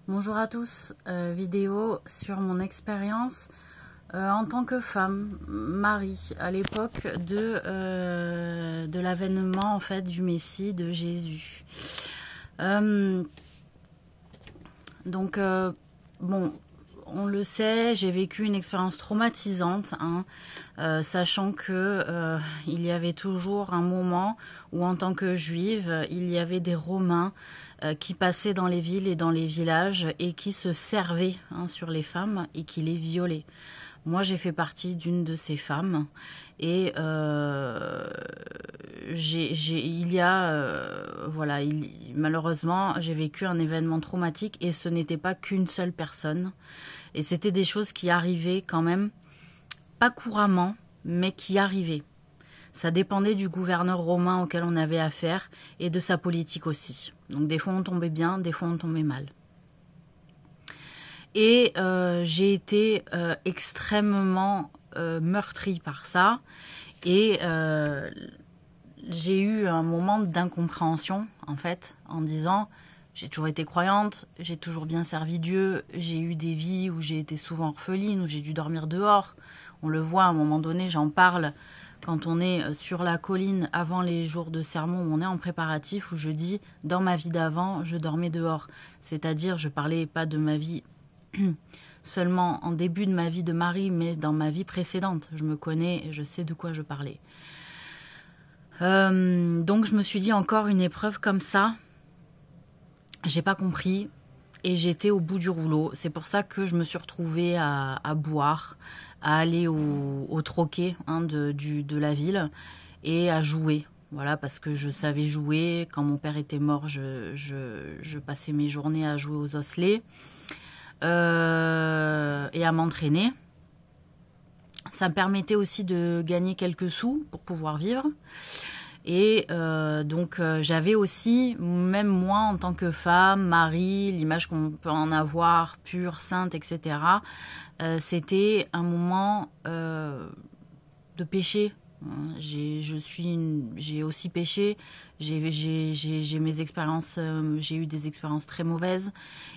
Bonjour à tous, vidéo sur mon expérience en tant que femme, Marie, à l'époque de l'avènement en fait du Messie, de Jésus. Bon, on le sait, j'ai vécu une expérience traumatisante, sachant que il y avait toujours un moment où en tant que juive, il y avait des Romains qui passaient dans les villes et dans les villages et qui se servaient sur les femmes et qui les violaient. Moi, j'ai fait partie d'une de ces femmes et malheureusement, j'ai vécu un événement traumatique et ce n'était pas qu'une seule personne. Et c'était des choses qui arrivaient quand même, pas couramment, mais qui arrivaient. Ça dépendait du gouverneur romain auquel on avait affaire et de sa politique aussi. Donc des fois on tombait bien, des fois on tombait mal. Et j'ai été extrêmement meurtrie par ça. Et j'ai eu un moment d'incompréhension, en fait, en disant, j'ai toujours été croyante, j'ai toujours bien servi Dieu, j'ai eu des vies où j'ai été souvent orpheline, où j'ai dû dormir dehors. On le voit à un moment donné, j'en parle quand on est sur la colline avant les jours de sermon, où on est en préparatif, où je dis, dans ma vie d'avant, je dormais dehors. C'est-à-dire, je parlais pas de ma vie seulement en début de ma vie de mari, mais dans ma vie précédente. Je me connais et je sais de quoi je parlais. Donc je me suis dit, encore une épreuve comme ça, j'ai pas compris et j'étais au bout du rouleau. C'est pour ça que je me suis retrouvée à boire, à aller au troquet de la ville et à jouer. Voilà, parce que je savais jouer. Quand mon père était mort, je passais mes journées à jouer aux osselets et à m'entraîner. Ça me permettait aussi de gagner quelques sous pour pouvoir vivre. Et donc j'avais aussi, même moi en tant que femme, mari, l'image qu'on peut en avoir, pure, sainte, etc. C'était un moment de péché. J'ai aussi péché. J'ai mes expériences, j'ai eu des expériences très mauvaises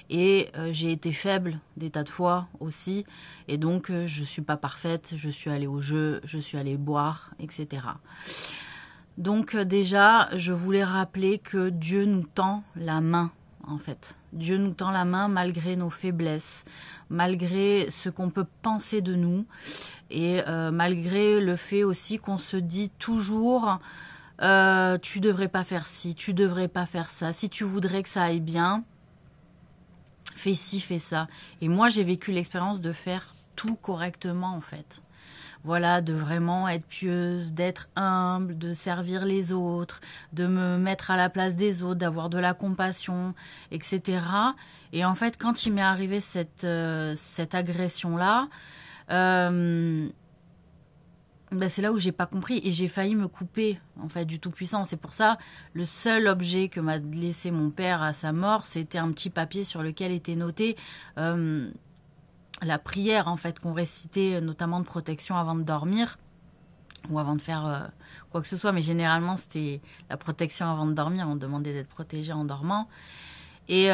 et j'ai été faible des tas de fois aussi. Et donc je suis pas parfaite. Je suis allée au jeu, je suis allée boire, etc. Donc déjà, je voulais rappeler que Dieu nous tend la main, en fait. Dieu nous tend la main malgré nos faiblesses, malgré ce qu'on peut penser de nous, et malgré le fait aussi qu'on se dit toujours tu devrais pas faire ci, tu devrais pas faire ça. Si tu voudrais que ça aille bien, fais ci, fais ça. Et moi, j'ai vécu l'expérience de faire tout correctement, en fait. Voilà, de vraiment être pieuse, d'être humble, de servir les autres, de me mettre à la place des autres, d'avoir de la compassion, etc. Et en fait, quand il m'est arrivé cette agression-là, c'est là où j'ai pas compris et j'ai failli me couper en fait du Tout-Puissant. C'est pour ça, le seul objet que m'a laissé mon père à sa mort, c'était un petit papier sur lequel était noté la prière en fait qu'on récitait, notamment de protection avant de dormir ou avant de faire quoi que ce soit, mais généralement c'était la protection avant de dormir. On demandait d'être protégé en dormant et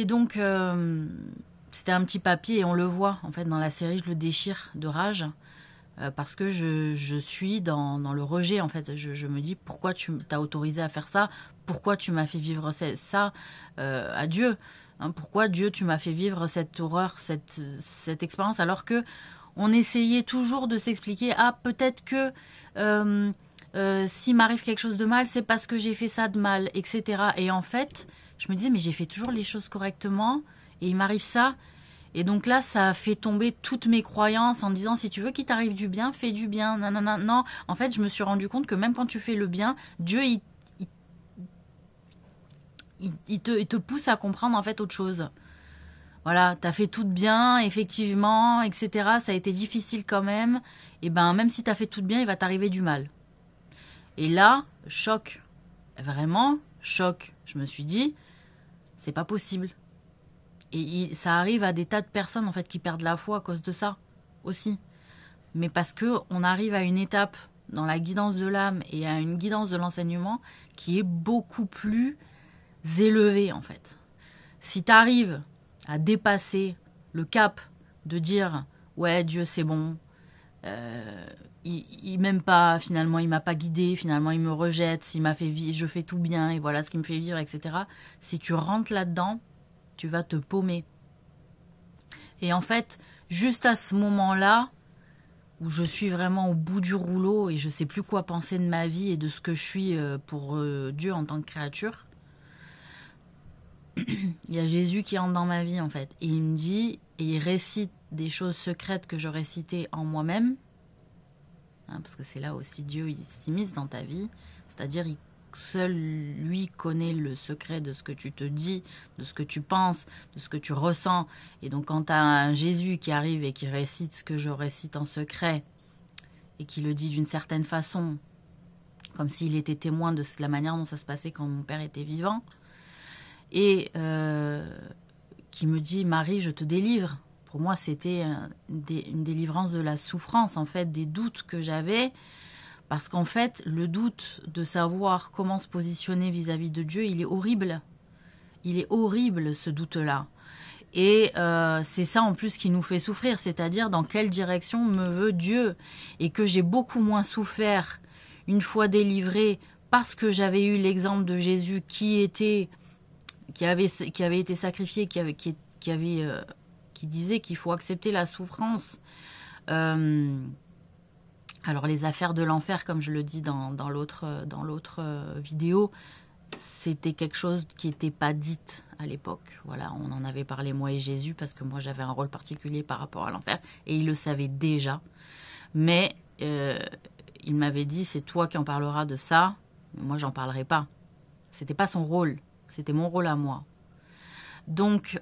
donc c'était un petit papier et on le voit en fait dans la série. Je le déchire de rage parce que je suis dans le rejet en fait. Je me dis, pourquoi tu t'as autorisé à faire ça, pourquoi tu m'as fait vivre ça à Dieu. Pourquoi Dieu tu m'as fait vivre cette horreur, cette expérience, alors que on essayait toujours de s'expliquer, peut-être que s'il m'arrive quelque chose de mal, c'est parce que j'ai fait ça de mal, etc. Et en fait, je me disais, mais j'ai fait toujours les choses correctement et il m'arrive ça. Et donc là, ça a fait tomber toutes mes croyances en disant, si tu veux qu'il t'arrive du bien, fais du bien. Non, non, non, non. En fait, je me suis rendu compte que même quand tu fais le bien, Dieu, il te pousse à comprendre en fait autre chose. Voilà, t'as fait tout bien, effectivement, etc. Ça a été difficile quand même. Et ben, même si t'as fait tout bien, il va t'arriver du mal. Et là, choc. Vraiment, choc. Je me suis dit, c'est pas possible. Et ça arrive à des tas de personnes en fait qui perdent la foi à cause de ça aussi. Mais parce que on arrive à une étape dans la guidance de l'âme et à une guidance de l'enseignement qui est beaucoup plus élevés en fait. Si tu arrives à dépasser le cap de dire ouais Dieu c'est bon, il m'aime pas, finalement il m'a pas guidé, finalement il me rejette, il m'a fait vivre, je fais tout bien et voilà ce qui me fait vivre, etc. Si tu rentres là-dedans, tu vas te paumer. Et en fait, juste à ce moment-là, où je suis vraiment au bout du rouleau et je sais plus quoi penser de ma vie et de ce que je suis pour Dieu en tant que créature, il y a Jésus qui entre dans ma vie en fait. Et il me dit, et il récite des choses secrètes que je récitais en moi-même, hein, parce que c'est là aussi Dieu il s'immisce dans ta vie, c'est-à-dire seul lui connaît le secret de ce que tu te dis, de ce que tu penses, de ce que tu ressens. Et donc quand tu as un Jésus qui arrive et qui récite ce que je récite en secret, et qui le dit d'une certaine façon, comme s'il était témoin de la manière dont ça se passait quand mon père était vivant, et qui me dit « Marie, je te délivre ». Pour moi, c'était une délivrance de la souffrance, en fait, des doutes que j'avais. Parce qu'en fait, le doute de savoir comment se positionner vis-à-vis de Dieu, il est horrible. Il est horrible, ce doute-là. Et c'est ça, en plus, qui nous fait souffrir. C'est-à-dire, dans quelle direction me veut Dieu. Et que j'ai beaucoup moins souffert une fois délivrée parce que j'avais eu l'exemple de Jésus qui avait été sacrifié, qui disait qu'il faut accepter la souffrance. Alors les affaires de l'enfer, comme je le dis dans l'autre vidéo, c'était quelque chose qui n'était pas dite à l'époque. Voilà, on en avait parlé moi et Jésus parce que moi j'avais un rôle particulier par rapport à l'enfer et il le savait déjà. Mais il m'avait dit c'est toi qui en parleras de ça, mais moi j'en parlerai pas. C'était pas son rôle, c'était mon rôle à moi. Donc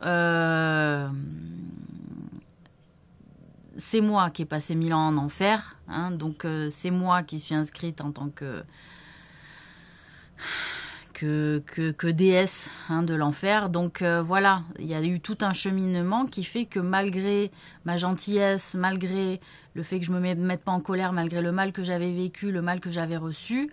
c'est moi qui ai passé 1000 ans en enfer, hein, donc c'est moi qui suis inscrite en tant que déesse hein, de l'enfer. Donc voilà, il y a eu tout un cheminement qui fait que malgré ma gentillesse, malgré le fait que je me mette pas en colère, malgré le mal que j'avais vécu, le mal que j'avais reçu,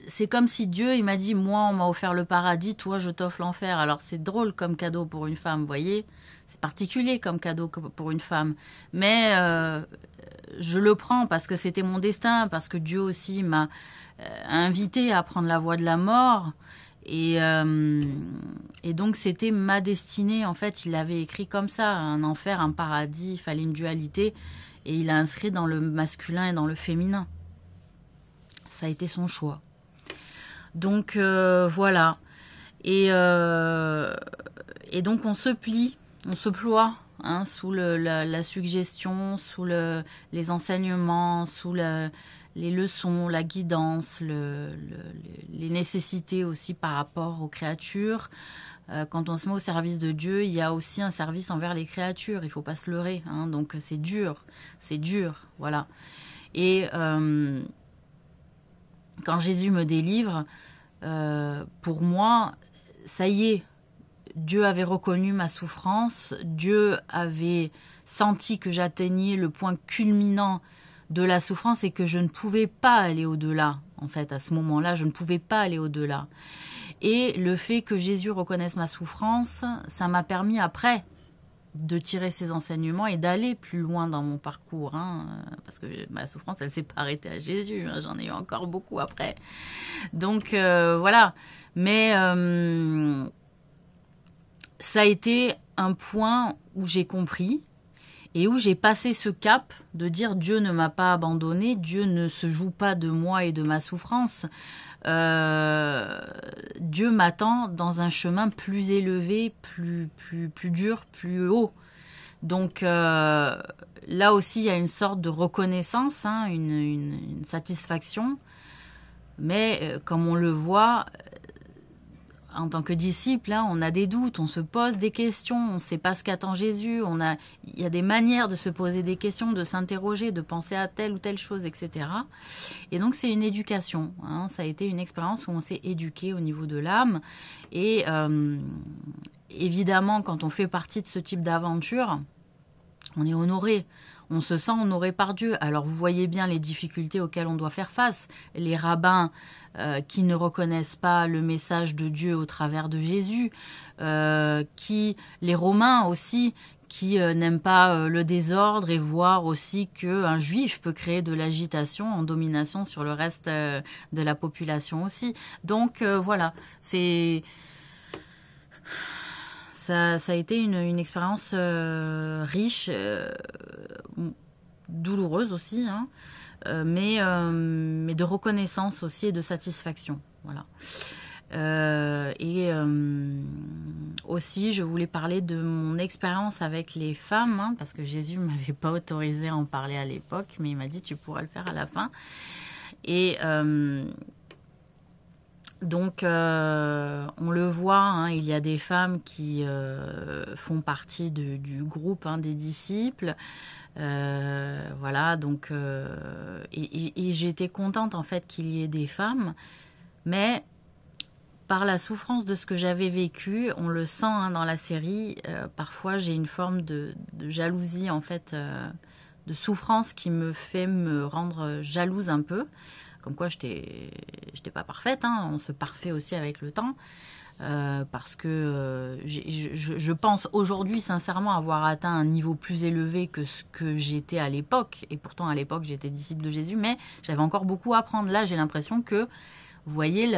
c'est comme si Dieu, il m'a dit, moi on m'a offert le paradis, toi je t'offre l'enfer. Alors c'est drôle comme cadeau pour une femme, vous voyez, c'est particulier comme cadeau pour une femme, mais je le prends parce que c'était mon destin, parce que Dieu aussi m'a invité à prendre la voie de la mort, et donc c'était ma destinée, en fait, il l'avait écrit comme ça, un enfer, un paradis, il fallait une dualité, et il a inscrit dans le masculin et dans le féminin. Ça a été son choix. Donc voilà, et donc on se plie, on se ploie hein, sous la suggestion, sous les enseignements, sous les leçons, la guidance, les nécessités aussi par rapport aux créatures. Quand on se met au service de Dieu, il y a aussi un service envers les créatures, il ne faut pas se leurrer, hein, donc c'est dur, voilà. Et quand Jésus me délivre, pour moi, ça y est, Dieu avait reconnu ma souffrance, Dieu avait senti que j'atteignais le point culminant de la souffrance et que je ne pouvais pas aller au-delà. En fait, à ce moment-là, je ne pouvais pas aller au-delà. Et le fait que Jésus reconnaisse ma souffrance, ça m'a permis après de tirer ses enseignements et d'aller plus loin dans mon parcours, hein, parce que ma souffrance, elle s'est pas arrêtée à Jésus, hein, j'en ai eu encore beaucoup après. Donc voilà, mais ça a été un point où j'ai compris et où j'ai passé ce cap de dire Dieu ne m'a pas abandonné, Dieu ne se joue pas de moi et de ma souffrance. Dieu m'attend dans un chemin plus élevé, plus dur, plus haut. Donc là aussi, il y a une sorte de reconnaissance, hein, une satisfaction. Mais comme on le voit, en tant que disciple, hein, on a des doutes, on se pose des questions, on ne sait pas ce qu'attend Jésus, il y a des manières de se poser des questions, de s'interroger, de penser à telle ou telle chose, etc. Et donc c'est une éducation, hein, ça a été une expérience où on s'est éduqué au niveau de l'âme. Et évidemment, quand on fait partie de ce type d'aventure, on est honoré. on se sent honoré par Dieu. Alors vous voyez bien les difficultés auxquelles on doit faire face. Les rabbins qui ne reconnaissent pas le message de Dieu au travers de Jésus, les Romains aussi, qui n'aiment pas le désordre et voir aussi qu'un juif peut créer de l'agitation en domination sur le reste de la population aussi. Donc voilà, ça a été une expérience riche, douloureuse aussi, hein, mais de reconnaissance aussi et de satisfaction. Voilà. Aussi, je voulais parler de mon expérience avec les femmes, hein, parce que Jésus ne m'avait pas autorisé à en parler à l'époque, mais il m'a dit tu pourras le faire à la fin. Et donc, on le voit, hein, il y a des femmes qui font partie du groupe, hein, des disciples. Voilà, donc, et j'étais contente en fait qu'il y ait des femmes, mais par la souffrance de ce que j'avais vécu, on le sent, hein, dans la série, parfois j'ai une forme de jalousie, en fait, de souffrance qui me fait me rendre jalouse un peu. Comme quoi, j'étais pas parfaite, hein, on se parfait aussi avec le temps. Parce que je pense aujourd'hui sincèrement avoir atteint un niveau plus élevé que ce que j'étais à l'époque. Et pourtant, à l'époque, j'étais disciple de Jésus, mais j'avais encore beaucoup à apprendre. Là, j'ai l'impression que, vous voyez,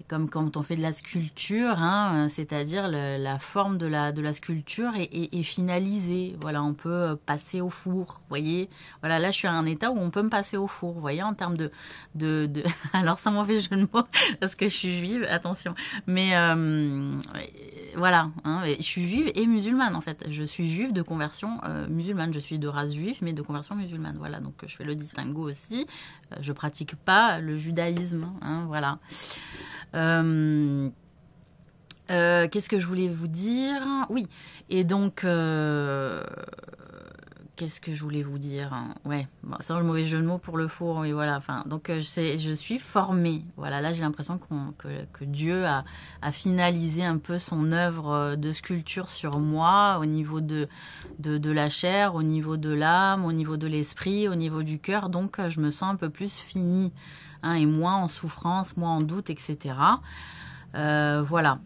comme quand on fait de la sculpture, hein, c'est-à-dire la forme de la sculpture est finalisée. Voilà, on peut passer au four, vous voyez. Voilà, là, je suis à un état où on peut me passer au four, vous voyez, en termes de alors, sans mauvais jeu de mots, parce que je suis juive, attention. Mais voilà, hein, je suis juive et musulmane, en fait. Je suis juive de conversion musulmane. Je suis de race juive, mais de conversion musulmane. Voilà, donc je fais le distinguo aussi. Je pratique pas le judaïsme, hein, voilà. Qu'est-ce que je voulais vous dire? Oui, et donc, qu'est-ce que je voulais vous dire? Ouais, bon, sans le mauvais jeu de mots pour le four, et voilà. Enfin, donc, je suis formée. Voilà, là, j'ai l'impression que Dieu a finalisé un peu son œuvre de sculpture sur moi, au niveau de la chair, au niveau de l'âme, au niveau de l'esprit, au niveau du cœur. Donc, je me sens un peu plus finie. Hein, et moins en souffrance, moins en doute, etc. Voilà.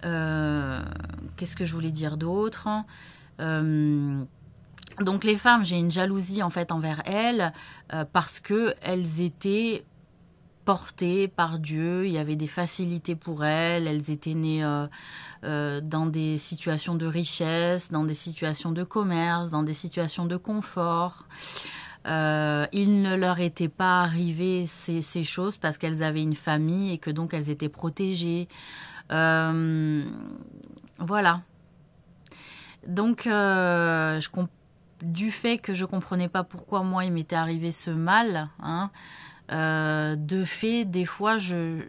Qu'est-ce que je voulais dire d'autre? Donc les femmes, j'ai une jalousie en fait envers elles parce que elles étaient portées par Dieu. Il y avait des facilités pour elles. Elles étaient nées dans des situations de richesse, dans des situations de commerce, dans des situations de confort. Il ne leur était pas arrivé ces choses parce qu'elles avaient une famille et que donc elles étaient protégées. Voilà. Donc, du fait que je comprenais pas pourquoi moi il m'était arrivé ce mal, hein, de fait, des fois, je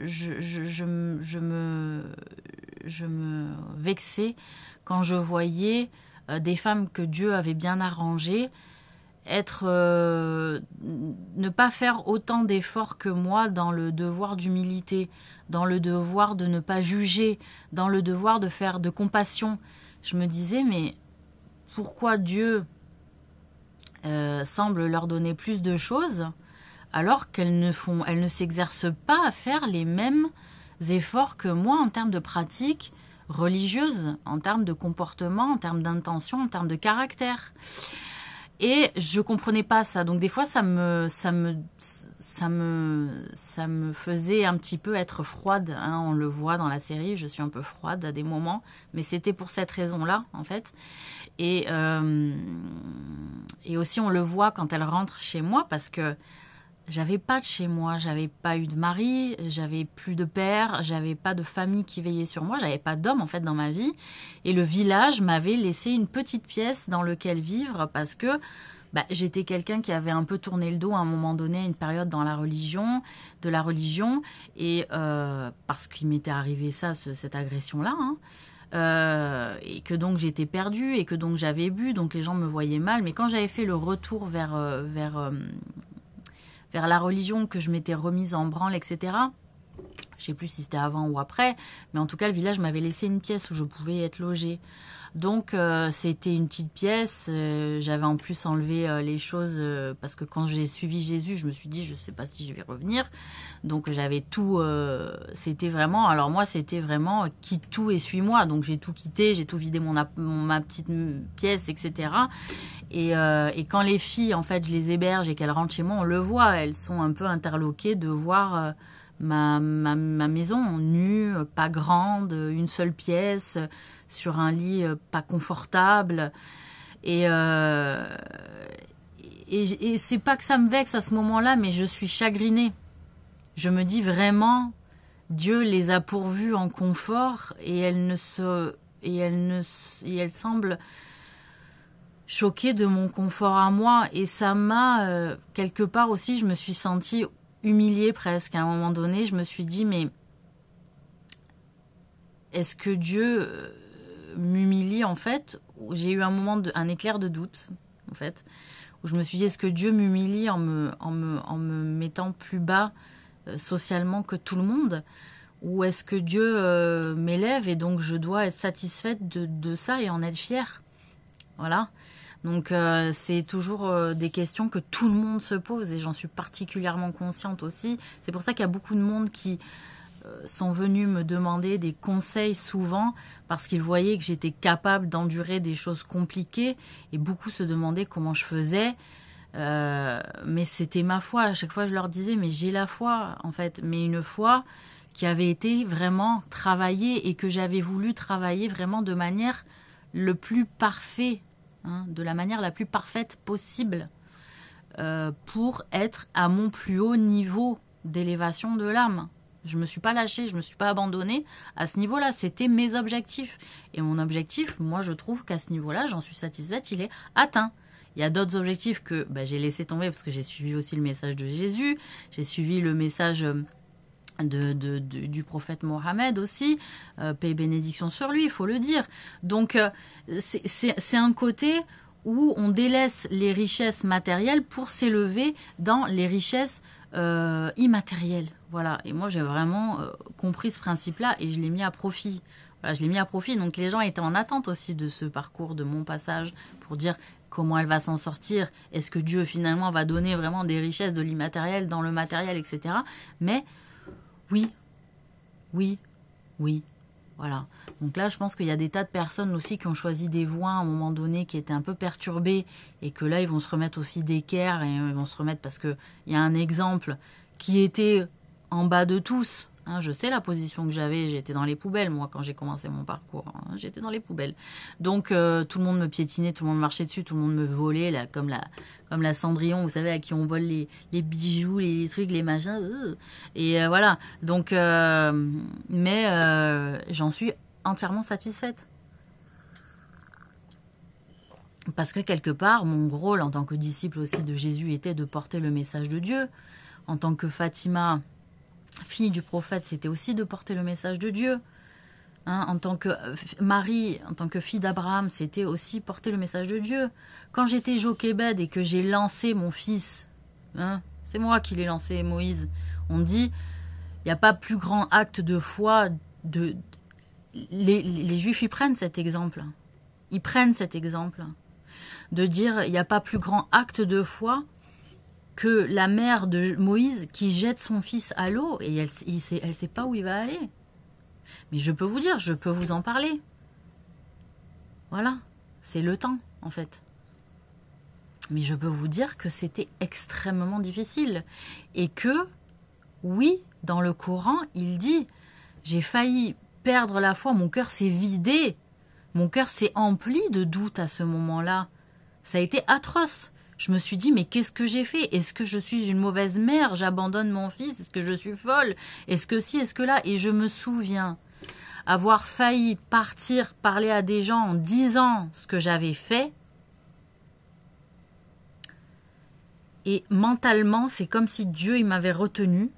me vexais quand je voyais des femmes que Dieu avait bien arrangées ne pas faire autant d'efforts que moi dans le devoir d'humilité, dans le devoir de ne pas juger, dans le devoir de faire de compassion. Je me disais, mais pourquoi Dieu semble leur donner plus de choses alors qu'elles ne s'exercent pas à faire les mêmes efforts que moi en termes de pratique religieuse, en termes de comportement, en termes d'intention, en termes de caractère. Et je comprenais pas ça. Donc des fois, ça me faisait un petit peu être froide. Hein, on le voit dans la série, je suis un peu froide à des moments. Mais c'était pour cette raison-là, en fait. Et aussi, on le voit quand elle rentre chez moi parce que j'avais pas de chez moi, j'avais pas eu de mari, j'avais plus de père, j'avais pas de famille qui veillait sur moi, j'avais pas d'homme en fait dans ma vie. Et le village m'avait laissé une petite pièce dans laquelle vivre parce que j'étais quelqu'un qui avait un peu tourné le dos à un moment donné à une période dans la religion, et parce qu'il m'était arrivé cette agression-là, hein. Et que donc j'étais perdue et que donc j'avais bu, donc les gens me voyaient mal. Mais quand j'avais fait le retour vers la religion, que je m'étais remise en branle, etc., Je sais plus si c'était avant ou après, mais en tout cas, le village m'avait laissé une pièce où je pouvais être logée. Donc, c'était une petite pièce. J'avais en plus enlevé les choses parce que quand j'ai suivi Jésus, je me suis dit, je sais pas si je vais revenir. Donc, j'avais tout. C'était vraiment. Alors moi, c'était vraiment quitte tout et suis-moi. Donc, j'ai tout quitté, j'ai tout vidé ma petite pièce, etc. Et quand les filles, en fait, je les héberge et qu'elles rentrent chez moi, on le voit. Elles sont un peu interloquées de voir ma maison nue, pas grande, une seule pièce, sur un lit pas confortable. Et c'est pas que ça me vexe à ce moment-là, mais je suis chagrinée. Je me dis vraiment, Dieu les a pourvus en confort et elles semblent choquées de mon confort à moi. Et ça m'a, quelque part aussi, je me suis sentie humiliée presque. À un moment donné, je me suis dit, mais est-ce que Dieu m'humilie en fait? J'ai eu un éclair de doute en fait, où je me suis dit, est-ce que Dieu m'humilie en me mettant plus bas socialement que tout le monde, ou est-ce que Dieu m'élève et donc je dois être satisfaite de ça et en être fière? Voilà. Donc c'est toujours des questions que tout le monde se pose et j'en suis particulièrement consciente aussi. C'est pour ça qu'il y a beaucoup de monde qui sont venus me demander des conseils souvent parce qu'ils voyaient que j'étais capable d'endurer des choses compliquées et beaucoup se demandaient comment je faisais. Mais c'était ma foi. À chaque fois, je leur disais, mais j'ai la foi, en fait. Mais une foi qui avait été vraiment travaillée et que j'avais voulu travailler vraiment de manière le plus parfaite, hein, de la manière la plus parfaite possible pour être à mon plus haut niveau d'élévation de l'âme. Je me suis pas lâchée, je me suis pas abandonnée à ce niveau-là. C'était mes objectifs. Et mon objectif, moi, je trouve qu'à ce niveau-là, j'en suis satisfaite, il est atteint. Il y a d'autres objectifs que j'ai laissé tomber parce que j'ai suivi aussi le message de Jésus. J'ai suivi le message du prophète Mohammed aussi. Paix et bénédiction sur lui, il faut le dire. Donc, c'est un côté où on délaisse les richesses matérielles pour s'élever dans les richesses immatérielles. Voilà. Et moi, j'ai vraiment compris ce principe-là et je l'ai mis à profit. Voilà, je l'ai mis à profit. Donc, les gens étaient en attente aussi de ce parcours, de mon passage, pour dire comment elle va s'en sortir. Est-ce que Dieu, finalement, va donner vraiment des richesses de l'immatériel dans le matériel, etc. Mais, oui. Voilà. Donc là, je pense qu'il y a des tas de personnes aussi qui ont choisi des voies à un moment donné qui étaient un peu perturbées et que là, ils vont se remettre aussi d'équerre et ils vont se remettre parce qu'il y a un exemple qui était en bas de tous. Hein, je sais la position que j'avais, j'étais dans les poubelles, moi, quand j'ai commencé mon parcours. Hein, j'étais dans les poubelles. Donc, tout le monde me piétinait, tout le monde marchait dessus, tout le monde me volait, là, comme la Cendrillon, vous savez, à qui on vole les bijoux, les trucs, les machins. Et voilà. Donc, mais j'en suis entièrement satisfaite. Parce que quelque part, mon rôle en tant que disciple aussi de Jésus était de porter le message de Dieu. En tant que Fatima, fille du prophète, c'était aussi de porter le message de Dieu. Hein, en tant que Marie, en tant que fille d'Abraham, c'était aussi porter le message de Dieu. Quand j'étais Jochebed et que j'ai lancé mon fils, hein, c'est moi qui l'ai lancé, Moïse, on dit, il n'y a pas plus grand acte de foi. Les Juifs, ils prennent cet exemple. Ils prennent cet exemple. De dire, il n'y a pas plus grand acte de foi que la mère de Moïse qui jette son fils à l'eau et elle sait pas où il va aller. Mais je peux vous dire, je peux vous en parler. Voilà, c'est le temps en fait. Mais je peux vous dire que c'était extrêmement difficile et que, oui, dans le Coran, il dit, j'ai failli perdre la foi, mon cœur s'est vidé, mon cœur s'est empli de doutes à ce moment-là. Ça a été atroce. Je me suis dit, mais qu'est-ce que j'ai fait? Est-ce que je suis une mauvaise mère? J'abandonne mon fils? Est-ce que je suis folle? Est-ce que si? Est-ce que là? Et je me souviens avoir failli partir parler à des gens en disant ce que j'avais fait. Et mentalement, c'est comme si Dieu, il m'avait retenu.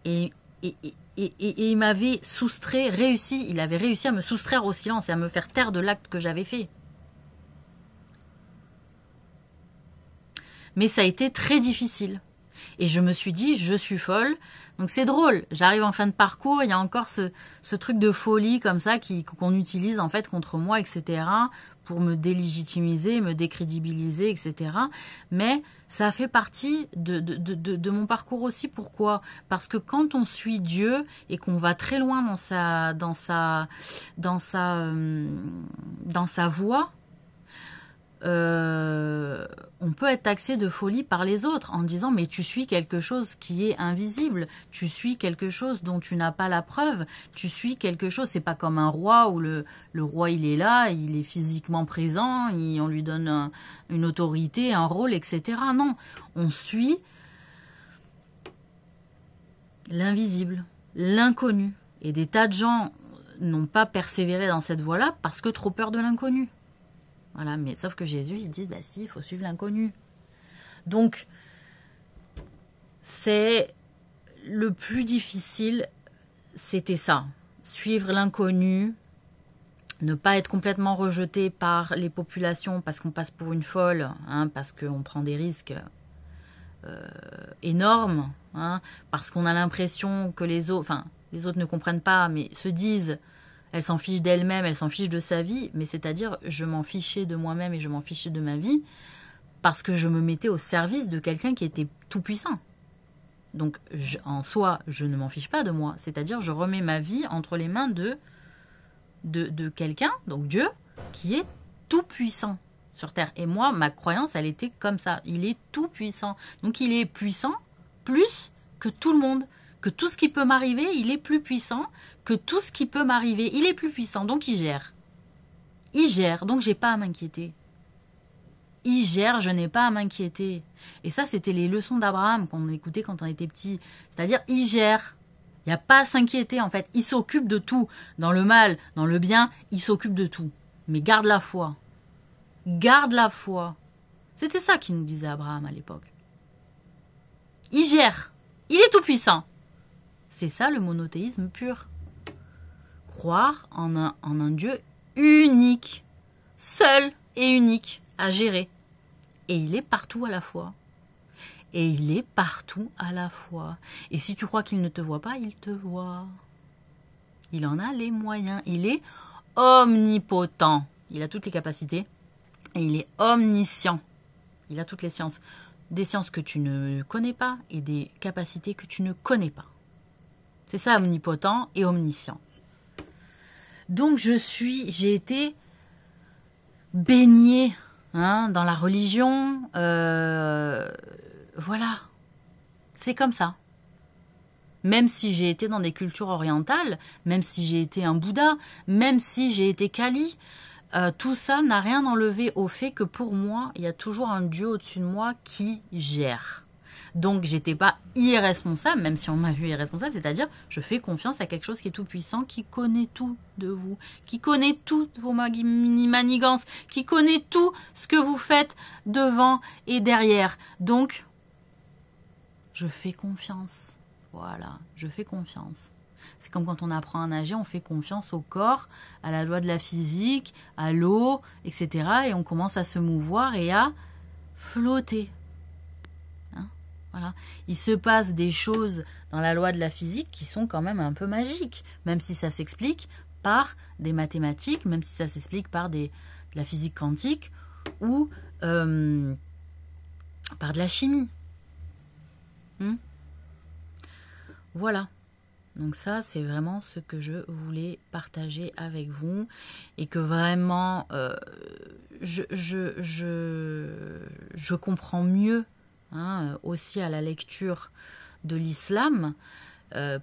Et il m'avait il avait réussi à me soustraire au silence et à me faire taire de l'acte que j'avais fait. Mais ça a été très difficile. Et je me suis dit, je suis folle. Donc c'est drôle, j'arrive en fin de parcours, il y a encore ce truc de folie comme ça qu'on utilise en fait contre moi, etc. pour me délégitimiser, me décrédibiliser, etc. Mais ça fait partie de mon parcours aussi. Pourquoi? Parce que quand on suit Dieu et qu'on va très loin dans sa voie, on peut être taxé de folie par les autres en disant mais tu suis quelque chose qui est invisible, tu suis quelque chose dont tu n'as pas la preuve, tu suis quelque chose, c'est pas comme un roi où le roi il est là, il est physiquement présent, on lui donne une autorité, un rôle, etc. Non, on suit l'invisible, l'inconnu. Et des tas de gens n'ont pas persévéré dans cette voie-là parce que trop peur de l'inconnu. Voilà, mais sauf que Jésus, il dit, bah si, il faut suivre l'inconnu. Donc, c'est le plus difficile, c'était ça. Suivre l'inconnu, ne pas être complètement rejeté par les populations parce qu'on passe pour une folle, hein, parce qu'on prend des risques énormes, hein, parce qu'on a l'impression que les autres ne comprennent pas, mais se disent... Elle s'en fiche d'elle-même, elle s'en fiche de sa vie, mais c'est-à-dire je m'en fichais de moi-même et je m'en fichais de ma vie parce que je me mettais au service de quelqu'un qui était tout-puissant. Donc en soi, je ne m'en fiche pas de moi, c'est-à-dire je remets ma vie entre les mains de quelqu'un, donc Dieu, qui est tout-puissant sur Terre. Et moi, ma croyance, elle était comme ça, il est tout-puissant. Donc il est puissant plus que tout le monde. Que tout ce qui peut m'arriver, il est plus puissant que tout ce qui peut m'arriver. Il est plus puissant, donc il gère. Il gère, donc j'ai pas à m'inquiéter. Il gère, je n'ai pas à m'inquiéter. Et ça, c'était les leçons d'Abraham qu'on écoutait quand on était petit. C'est-à-dire, il gère. Il n'y a pas à s'inquiéter, en fait. Il s'occupe de tout. Dans le mal, dans le bien, il s'occupe de tout. Mais garde la foi. Garde la foi. C'était ça qu'il nous disait Abraham à l'époque. Il gère. Il est tout puissant. C'est ça le monothéisme pur. Croire en un Dieu unique, seul et unique à gérer. Et il est partout à la fois. Et il est partout à la fois. Et si tu crois qu'il ne te voit pas, il te voit. Il en a les moyens. Il est omnipotent. Il a toutes les capacités. Et il est omniscient. Il a toutes les sciences. Des sciences que tu ne connais pas et des capacités que tu ne connais pas. C'est ça, omnipotent et omniscient. Donc j'ai été baignée dans la religion. Voilà. C'est comme ça. Même si j'ai été dans des cultures orientales, même si j'ai été un Bouddha, même si j'ai été Kali, tout ça n'a rien enlevé au fait que pour moi, il y a toujours un Dieu au-dessus de moi qui gère. Donc, j'étais pas irresponsable, même si on m'a vu irresponsable, c'est-à-dire, je fais confiance à quelque chose qui est tout puissant, qui connaît tout de vous, qui connaît toutes vos manigances, qui connaît tout ce que vous faites devant et derrière. Donc, je fais confiance. Voilà, je fais confiance. C'est comme quand on apprend à nager, on fait confiance au corps, à la loi de la physique, à l'eau, etc. Et on commence à se mouvoir et à flotter. Voilà. Il se passe des choses dans la loi de la physique qui sont quand même un peu magiques, même si ça s'explique par des mathématiques, même si ça s'explique par de la physique quantique ou par de la chimie. Voilà. Donc ça, c'est vraiment ce que je voulais partager avec vous et que vraiment, je comprends mieux aussi à la lecture de l'islam,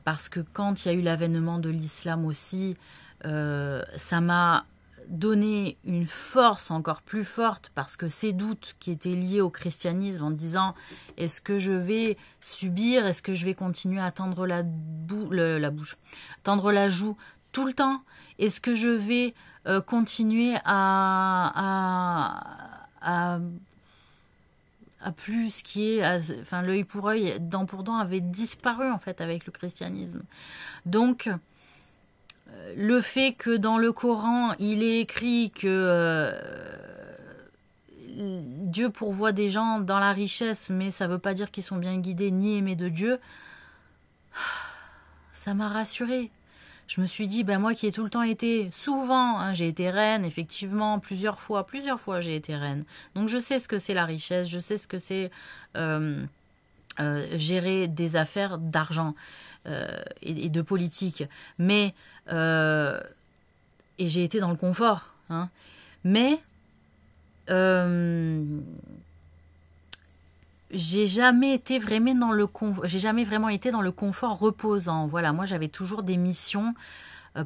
parce que quand il y a eu l'avènement de l'islam aussi, ça m'a donné une force encore plus forte parce que ces doutes qui étaient liés au christianisme en disant est-ce que je vais subir, est-ce que je vais continuer à tendre tendre la joue tout le temps, est-ce que je vais continuer à plus qui est, enfin l'œil pour œil, dent pour dent avait disparu en fait avec le christianisme. Donc le fait que dans le Coran il est écrit que Dieu pourvoit des gens dans la richesse, mais ça ne veut pas dire qu'ils sont bien guidés ni aimés de Dieu. Ça m'a rassurée. Je me suis dit, ben moi qui ai tout le temps été, souvent, hein, j'ai été reine, effectivement, plusieurs fois j'ai été reine. Donc je sais ce que c'est la richesse, je sais ce que c'est gérer des affaires d'argent et de politique. Mais, et j'ai été dans le confort, hein, mais j'ai jamais été vraiment dans le j'ai jamais vraiment été dans le confort reposant. Voilà, moi j'avais toujours des missions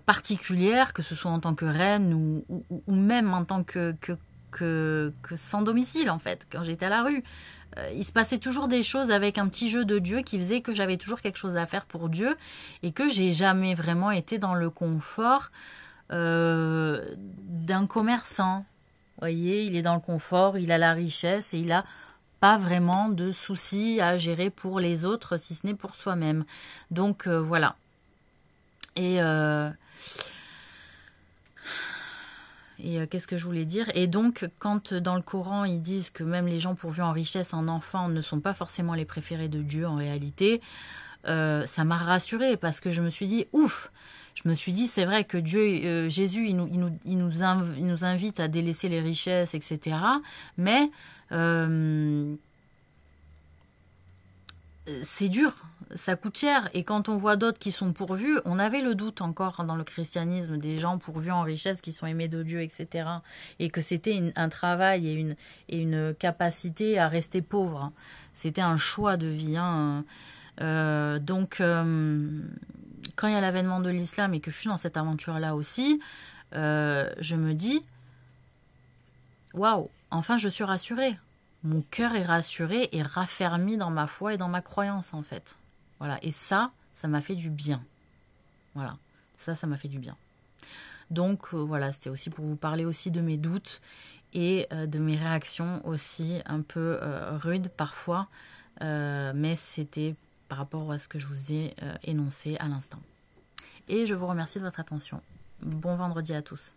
particulières, que ce soit en tant que reine ou même en tant que sans domicile en fait, quand j'étais à la rue. Il se passait toujours des choses avec un petit jeu de Dieu qui faisait que j'avais toujours quelque chose à faire pour Dieu et que j'ai jamais vraiment été dans le confort d'un commerçant. Vous voyez, il est dans le confort, il a la richesse et il a pas vraiment de soucis à gérer pour les autres, si ce n'est pour soi-même. Donc voilà. Et qu'est-ce que je voulais dire? Et donc, quand dans le Coran, ils disent que même les gens pourvus en richesse, en enfants, ne sont pas forcément les préférés de Dieu en réalité, ça m'a rassurée parce que je me suis dit, ouf! Je me suis dit, c'est vrai que Dieu, Jésus, il nous invite à délaisser les richesses, etc. Mais c'est dur, ça coûte cher. Et quand on voit d'autres qui sont pourvus, on avait le doute encore dans le christianisme des gens pourvus en richesse, qui sont aimés de Dieu, etc. Et que c'était un travail et une capacité à rester pauvre. C'était un choix de vie. Hein. Donc, quand il y a l'avènement de l'islam et que je suis dans cette aventure-là aussi, je me dis, waouh, enfin je suis rassurée. Mon cœur est rassuré et raffermi dans ma foi et dans ma croyance en fait. Voilà, et ça m'a fait du bien. Voilà, ça m'a fait du bien. Donc voilà, c'était aussi pour vous parler aussi de mes doutes et de mes réactions aussi un peu rudes parfois, mais c'était par rapport à ce que je vous ai énoncé à l'instant. Et je vous remercie de votre attention. Bon vendredi à tous.